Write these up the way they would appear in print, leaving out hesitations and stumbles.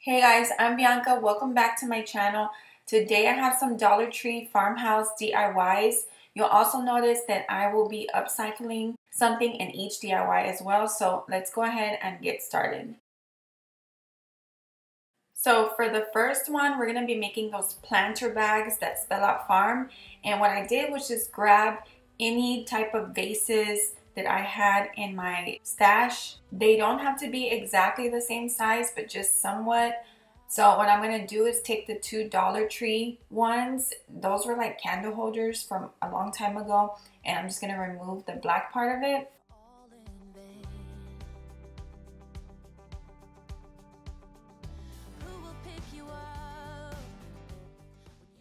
Hey guys, I'm Bianca. Welcome back to my channel. Today I have some Dollar Tree farmhouse DIYs. You'll also notice that I will be upcycling something in each DIY as well. So let's go ahead and get started. So for the first one, we're going to be making those planter bags that spell out farm. And what I did was just grab any type of vases that I had in my stash. They don't have to be exactly the same size, but just somewhat. So what I'm going to do is take the two Dollar Tree ones. Those were like candle holders from a long time ago. And I'm just going to remove the black part of it.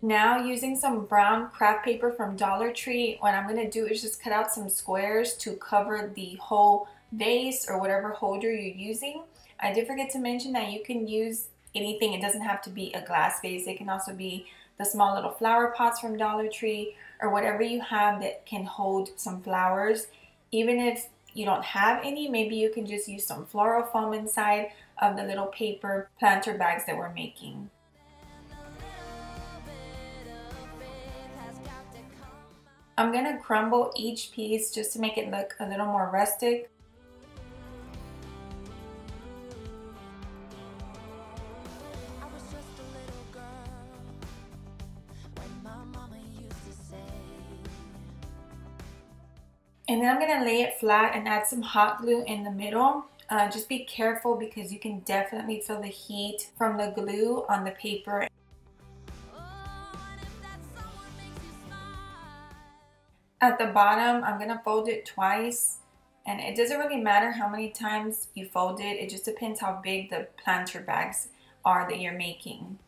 Now using some brown craft paper from Dollar Tree, what I'm going to do is just cut out some squares to cover the whole vase or whatever holder you're using. I did forget to mention that you can use anything. It doesn't have to be a glass vase. It can also be the small little flower pots from Dollar Tree or whatever you have that can hold some flowers. Even if you don't have any, maybe you can just use some floral foam inside of the little paper planter bags that we're making. I'm going to crumble each piece just to make it look a little more rustic. And then I'm going to lay it flat and add some hot glue in the middle. Just be careful because you can definitely feel the heat from the glue on the paper. At the bottom, I'm going to fold it twice, and it doesn't really matter how many times you fold it. It just depends how big the planter bags are that you're making.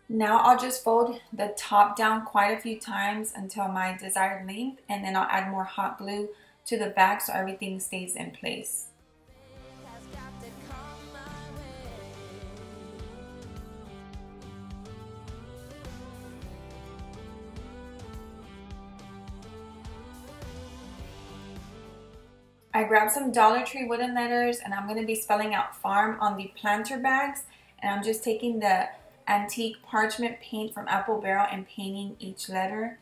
Now I'll just fold the top down quite a few times until my desired length, and then I'll add more hot glue to the back so everything stays in place. I grabbed some Dollar Tree wooden letters, and I'm going to be spelling out farm on the planter bags, and I'm just taking the antique parchment paint from Apple Barrel and painting each letter.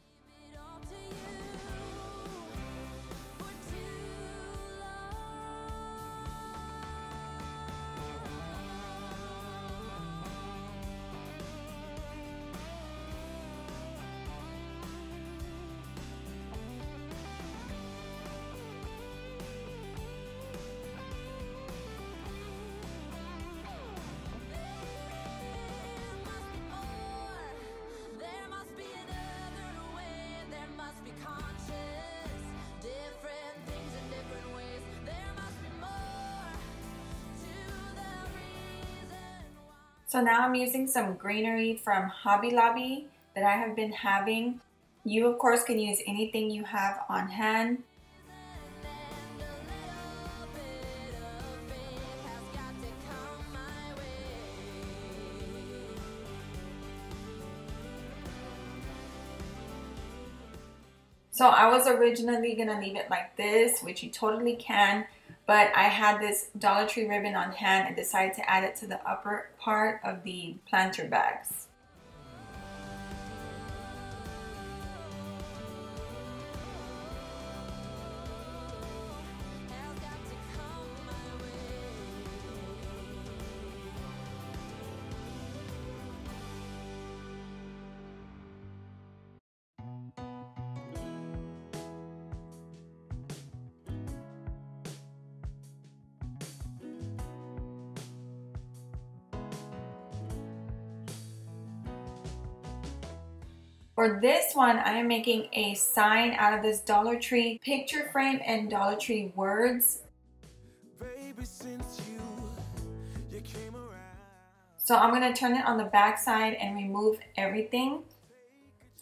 So now I'm using some greenery from Hobby Lobby that I have been having. You of course can use anything you have on hand. So I was originally gonna leave it like this, which you totally can, but I had this Dollar Tree ribbon on hand and decided to add it to the upper part of the planter bags. For this one, I am making a sign out of this Dollar Tree picture frame and Dollar Tree words. So I'm going to turn it on the back side and remove everything.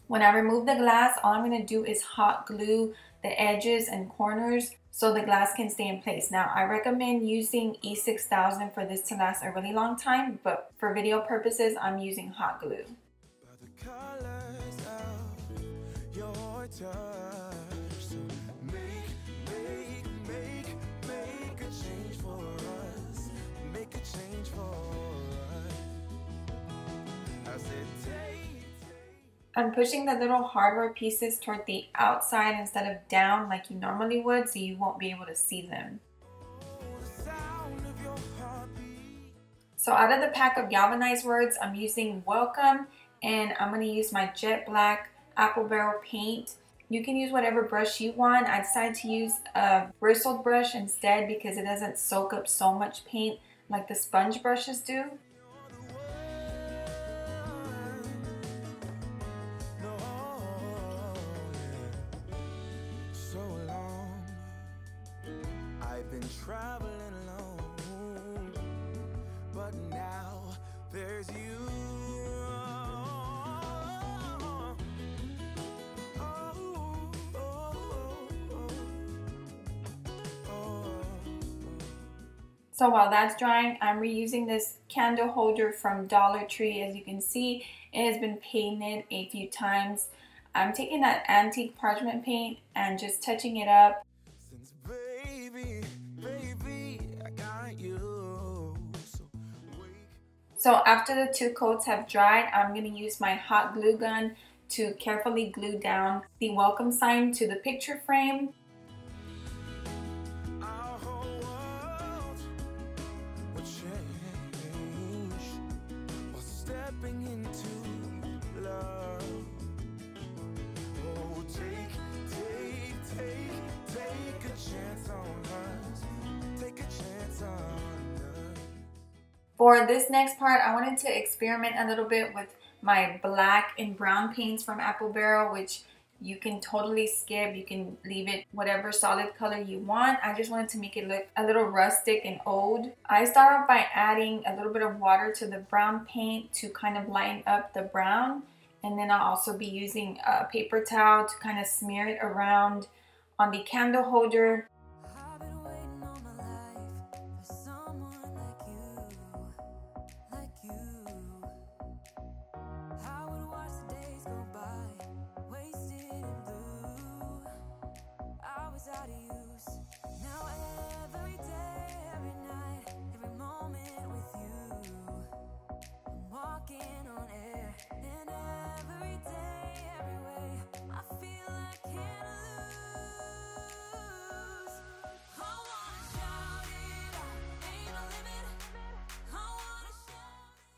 When I remove the glass, all I'm going to do is hot glue the edges and corners so the glass can stay in place. Now, I recommend using E6000 for this to last a really long time, but for video purposes, I'm using hot glue. touch. So make a change for us. Make a change for us. I said take. I'm pushing the little hardware pieces toward the outside instead of down like you normally would, so you won't be able to see them. So out of the pack of galvanized words, I'm using welcome, and I'm going to use my jet black apple barrel paint. You can use whatever brush you want. I decided to use a bristled brush instead because it doesn't soak up so much paint like the sponge brushes do. So long I've been traveling alone, but now there's you. So while that's drying, I'm reusing this candle holder from Dollar Tree. As you can see, it has been painted a few times. I'm taking that antique parchment paint and just touching it up. Since baby, I got you. So after the 2 coats have dried, I'm going to use my hot glue gun to carefully glue down the welcome sign to the picture frame. Into love. Oh, take a chance on us. Take a chance on us. For this next part, I wanted to experiment a little bit with my black and brown paints from Apple Barrel, which you can totally skip. You can leave it whatever solid color you want. I just wanted to make it look a little rustic and old. I start off by adding a little bit of water to the brown paint to kind of lighten up the brown. And then I'll also be using a paper towel to kind of smear it around on the candle holder.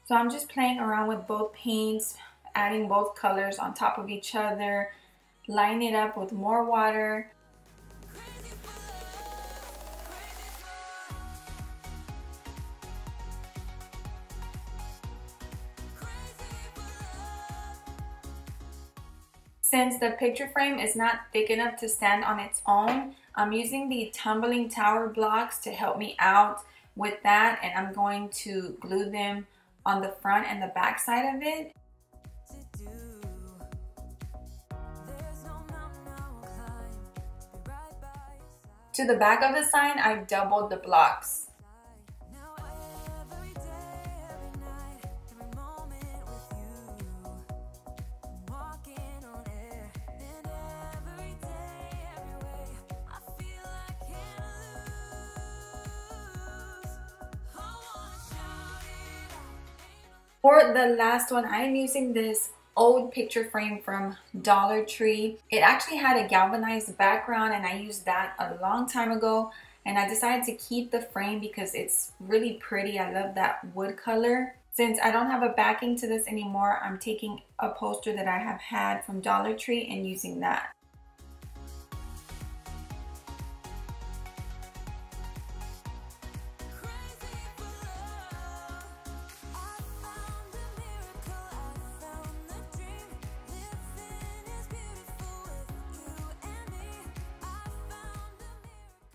So I'm just playing around with both paints, adding both colors on top of each other, line it up with more water. Since the picture frame is not thick enough to stand on its own, I'm using the tumbling tower blocks to help me out with that, and I'm going to glue them on the front and the back side of it. To the back of the sign, I doubled the blocks. For the last one, I'm using this old picture frame from Dollar Tree. It actually had a galvanized background, and I used that a long time ago, and I decided to keep the frame because it's really pretty. I love that wood color. Since I don't have a backing to this anymore, I'm taking a poster that I have had from Dollar Tree and using that.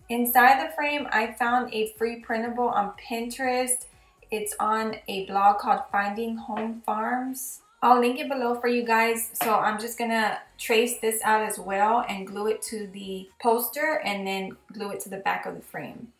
Inside the frame, I found a free printable on Pinterest. It's on a blog called Finding Home Farms. I'll link it below for you guys. So I'm just gonna trace this out as well and glue it to the poster and then glue it to the back of the frame.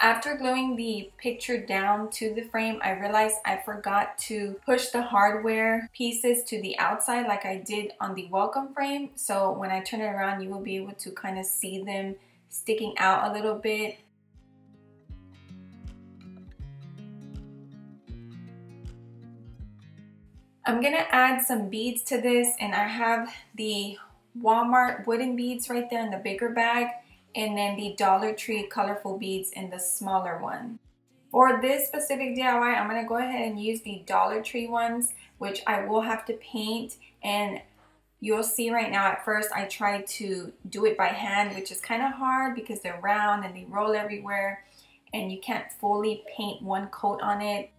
After gluing the picture down to the frame, I realized I forgot to push the hardware pieces to the outside like I did on the welcome frame. So when I turn it around, you will be able to kind of see them sticking out a little bit. I'm gonna add some beads to this, and I have the Walmart wooden beads right there in the bigger bag, and then the Dollar Tree colorful beads in the smaller one. For this specific DIY, I'm going to go ahead and use the Dollar Tree ones, which I will have to paint. And you'll see right now, at first I tried to do it by hand, which is kind of hard because they're round and they roll everywhere and you can't fully paint one coat on it.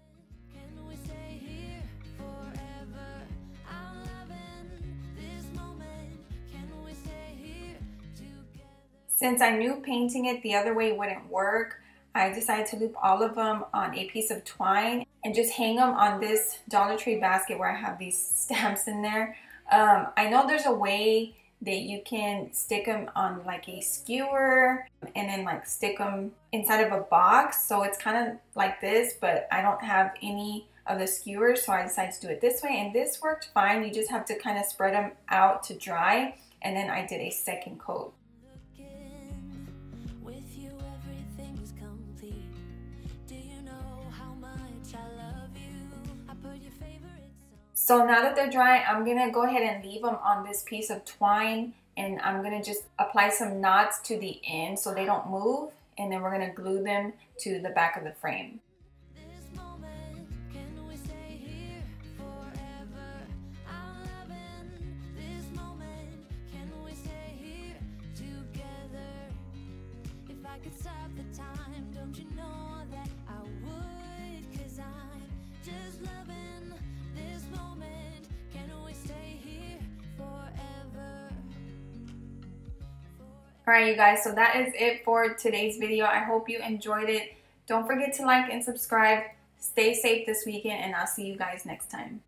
Since I knew painting it the other way wouldn't work, I decided to loop all of them on a piece of twine and just hang them on this Dollar Tree basket where I have these stamps in there. I know there's a way that you can stick them on like a skewer and then like stick them inside of a box. So it's kind of like this, but I don't have any of the skewers, so I decided to do it this way, and this worked fine. You just have to kind of spread them out to dry, and then I did a second coat. So now that they're dry, I'm gonna go ahead and leave them on this piece of twine, and I'm gonna just apply some knots to the end so they don't move, and then we're gonna glue them to the back of the frame. Alright you guys, so that is it for today's video. I hope you enjoyed it. Don't forget to like and subscribe. Stay safe this weekend, and I'll see you guys next time.